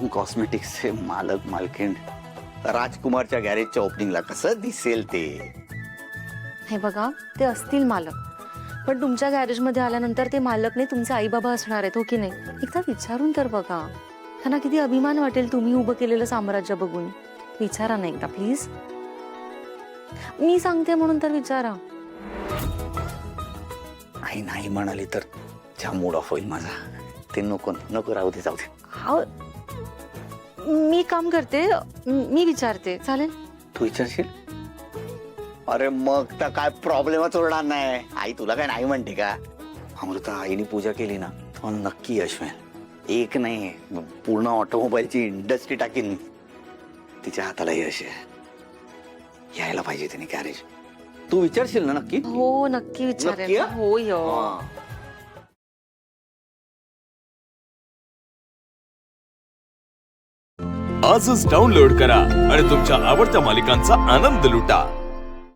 श्रीराम कॉस्मेटिक्सचे मालक मालकीण राजकुमारच्या गॅरेजच्या ओपनिंगला कसं दिसेल ते? हे बघा, ते असतील मालक, पण तुमच्या गॅरेजमध्ये आल्यानंतर ते मालक नाही, तुमचे आई बाबा असणार आहेत, हो की नाही? एकदा विचारून तर बघा, त्यांना किती अभिमान वाटेल तुम्ही उभं केलेलं साम्राज्य बघून. विचारा ना एकदा प्लीज. मी सांगते म्हणून तर विचारा. आई नाही म्हणाली तर छान मूड ऑफ होईल माझा. ते नको नको, राहू दे, जाऊ दे. हा, मी काम करते, मी विचारते, चालेल? तू विचारशील? अरे मग तर काय प्रॉब्लेमच उरणार नाही. आई तुला काय नाही म्हणते का? अमृता, आईने पूजा केली ना तर नक्की यश मिळेल. एक नाही, पूर्ण ऑटोमोबाईलची इंडस्ट्री टाकीन. तिच्या हाताला यश आहे. यायला पाहिजे तिने गॅरेज. तू विचारशील ना नक्की? हो, नक्की विचारेल. नक्की, हा? हो य. आजच डाउनलोड करा आणि तुमच्या आवडत्या मालिकांचा आनंद लुटा.